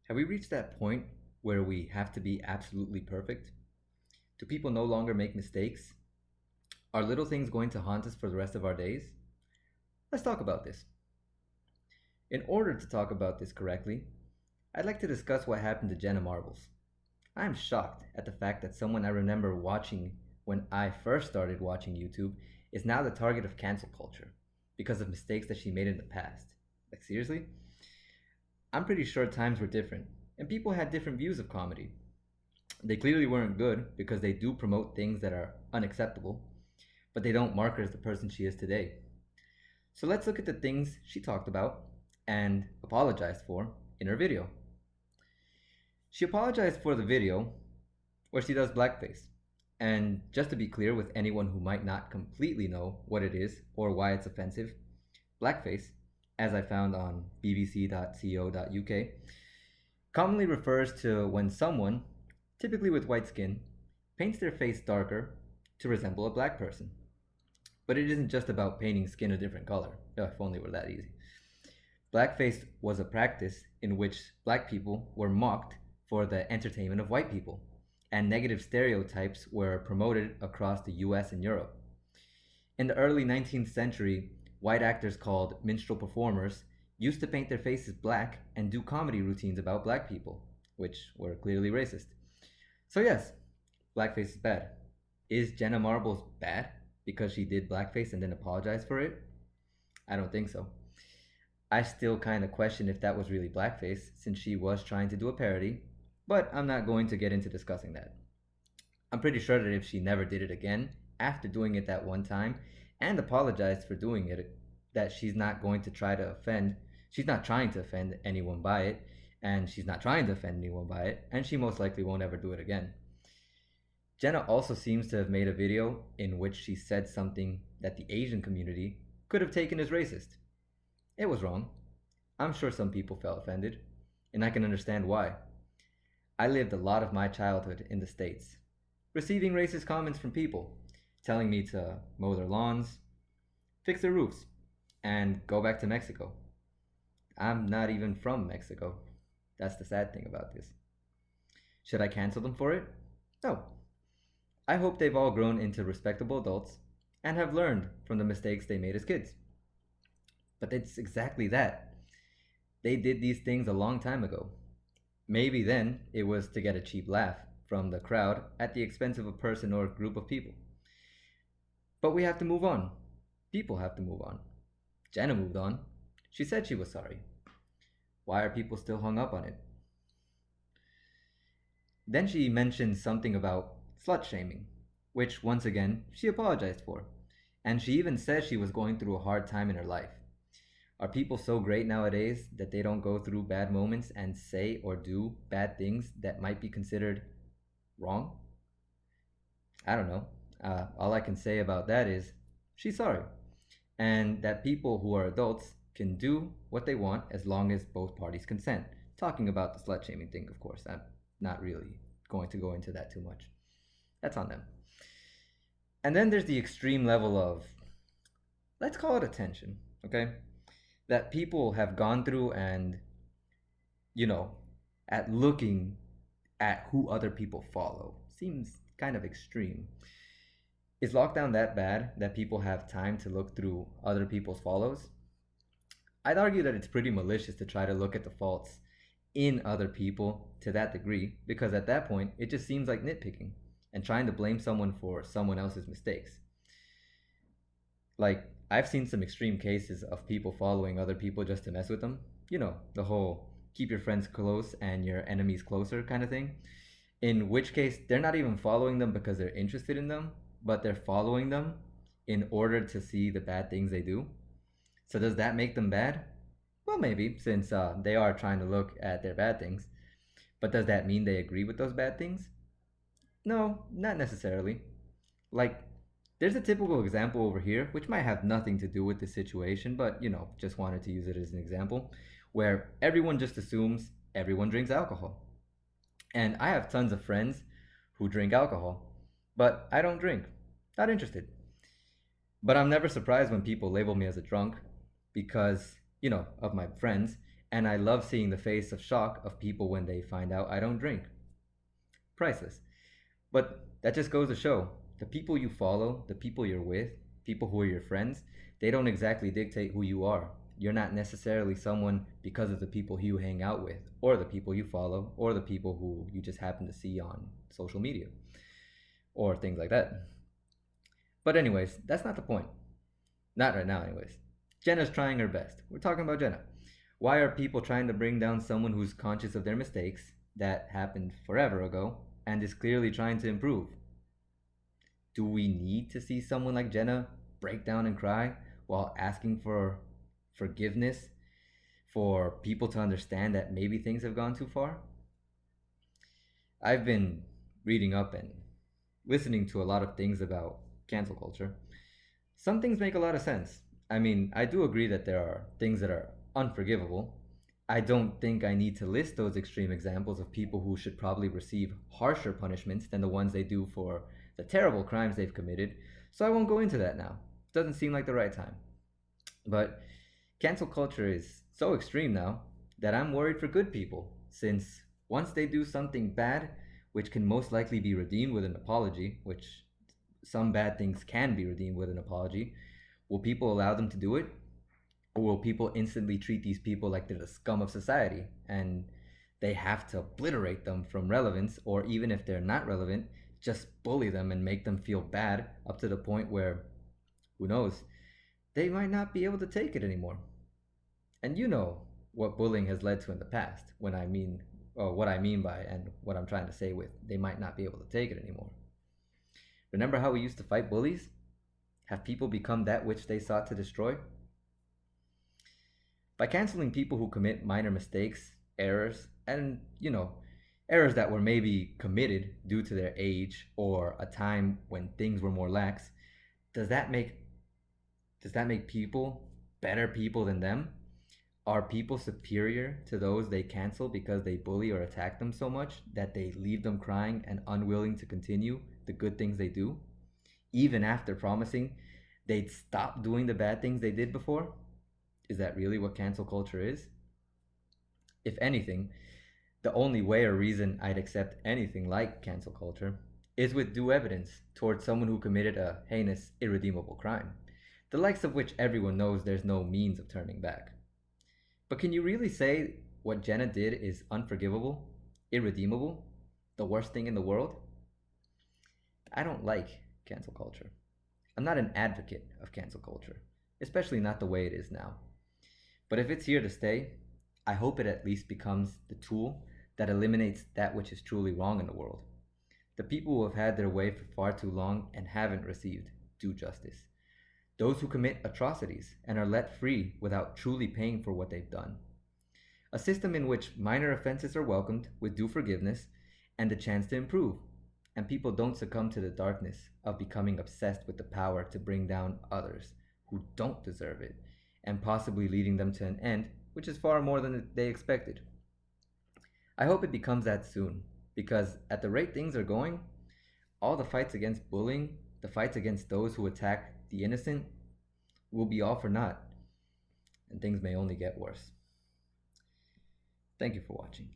Have we reached that point where we have to be absolutely perfect? Do people no longer make mistakes? Are little things going to haunt us for the rest of our days? Let's talk about this. In order to talk about this correctly, I'd like to discuss what happened to Jenna Marbles. I am shocked at the fact that someone I remember watching when I first started watching YouTube is now the target of cancel culture because of mistakes that she made in the past. Like, seriously? I'm pretty sure times were different, and people had different views of comedy. They clearly weren't good because they do promote things that are unacceptable, but they don't mark her as the person she is today. So let's look at the things she talked about and apologized for in her video. She apologized for the video where she does blackface. And just to be clear with anyone who might not completely know what it is or why it's offensive, blackface, as I found on bbc.co.uk, commonly refers to when someone, typically with white skin, paints their face darker to resemble a black person. But it isn't just about painting skin a different color. If only it were that easy. Blackface was a practice in which black people were mocked for the entertainment of white people, and negative stereotypes were promoted across the US and Europe. In the early 19th century, white actors called minstrel performers used to paint their faces black and do comedy routines about black people, which were clearly racist. So, yes, blackface is bad. Is Jenna Marbles bad because she did blackface and then apologized for it? I don't think so. I still kind of question if that was really blackface since she was trying to do a parody, but I'm not going to get into discussing that. I'm pretty sure that if she never did it again after doing it that one time and apologized for doing it, that she's not going to try to offend, she's not trying to offend anyone by it, and she's not trying to offend anyone by it, and she most likely won't ever do it again. Jenna also seems to have made a video in which she said something that the Asian community could have taken as racist. It was wrong. I'm sure some people felt offended, and I can understand why. I lived a lot of my childhood in the States, receiving racist comments from people telling me to mow their lawns, fix their roofs, and go back to Mexico. I'm not even from Mexico. That's the sad thing about this. Should I cancel them for it? No. I hope they've all grown into respectable adults and have learned from the mistakes they made as kids. But it's exactly that. They did these things a long time ago. Maybe then it was to get a cheap laugh from the crowd at the expense of a person or group of people. But we have to move on. People have to move on. Jenna moved on. She said she was sorry. Why are people still hung up on it? Then she mentioned something about slut shaming, which once again she apologized for. And she even says she was going through a hard time in her life. Are people so great nowadays that they don't go through bad moments and say or do bad things that might be considered wrong? I don't know. All I can say about that is she's sorry. And that people who are adults can do what they want as long as both parties consent. Talking about the slut shaming thing, of course. I'm not really going to go into that too much. That's on them. And then there's the extreme level of, let's call it attention, okay? That people have gone through and, you know, at looking at who other people follow. Seems kind of extreme. Is lockdown that bad that people have time to look through other people's follows? I'd argue that it's pretty malicious to try to look at the faults in other people to that degree, because at that point, it just seems like nitpicking and trying to blame someone for someone else's mistakes. Like, I've seen some extreme cases of people following other people just to mess with them. You know, the whole keep your friends close and your enemies closer kind of thing. In which case, they're not even following them because they're interested in them, but they're following them in order to see the bad things they do. So does that make them bad? Well, maybe, since they are trying to look at their bad things. But does that mean they agree with those bad things? No, not necessarily. Like, there's a typical example over here, which might have nothing to do with the situation, but just wanted to use it as an example, where everyone just assumes everyone drinks alcohol. And I have tons of friends who drink alcohol, but I don't drink. Not interested. But I'm never surprised when people label me as a drunk because, of my friends, And I love seeing the face of shock of people when they find out I don't drink. Priceless. But that just goes to show the people you follow, the people you're with, people who are your friends, they don't exactly dictate who you are. You're not necessarily someone because of the people you hang out with, or the people you follow, or the people who you just happen to see on social media, or things like that. But, anyways, that's not the point. Not right now, anyways. Jenna's trying her best. We're talking about Jenna. Why are people trying to bring down someone who's conscious of their mistakes that happened forever ago and is clearly trying to improve? Do we need to see someone like Jenna break down and cry while asking for forgiveness for people to understand that maybe things have gone too far? I've been reading up and listening to a lot of things about cancel culture. Some things make a lot of sense. I mean, I do agree that there are things that are unforgivable. I don't think I need to list those extreme examples of people who should probably receive harsher punishments than the ones they do for the terrible crimes they've committed, so I won't go into that now. Doesn't seem like the right time. But cancel culture is so extreme now that I'm worried for good people, since once they do something bad, which can most likely be redeemed with an apology, which some bad things can be redeemed with an apology, will people allow them to do it? Or will people instantly treat these people like they're the scum of society and they have to obliterate them from relevance, or even if they're not relevant, just bully them and make them feel bad up to the point where, who knows, they might not be able to take it anymore. And you know what bullying has led to in the past, when I mean, or what I mean by, and what I'm trying to say with, they might not be able to take it anymore. Remember how we used to fight bullies? Have people become that which they sought to destroy? By canceling people who commit minor mistakes, errors, and, errors that were maybe committed due to their age or a time when things were more lax, does that make people better people than them? Are people superior to those they cancel because they bully or attack them so much that they leave them crying and unwilling to continue the good things they do, even after promising they'd stop doing the bad things they did before? Is that really what cancel culture is? If anything, the only way or reason I'd accept anything like cancel culture is with due evidence towards someone who committed a heinous, irredeemable crime, the likes of which everyone knows there's no means of turning back. But can you really say what Jenna did is unforgivable, irredeemable, the worst thing in the world? I don't like cancel culture. I'm not an advocate of cancel culture, especially not the way it is now. But if it's here to stay, I hope it at least becomes the tool that eliminates that which is truly wrong in the world. The people who have had their way for far too long and haven't received due justice. Those who commit atrocities and are let free without truly paying for what they've done. A system in which minor offenses are welcomed with due forgiveness and the chance to improve, and people don't succumb to the darkness of becoming obsessed with the power to bring down others who don't deserve it, and possibly leading them to an end which is far more than they expected. I hope it becomes that soon, because at the rate things are going, all the fights against bullying, the fights against those who attack the innocent, will be all for naught, and things may only get worse. Thank you for watching.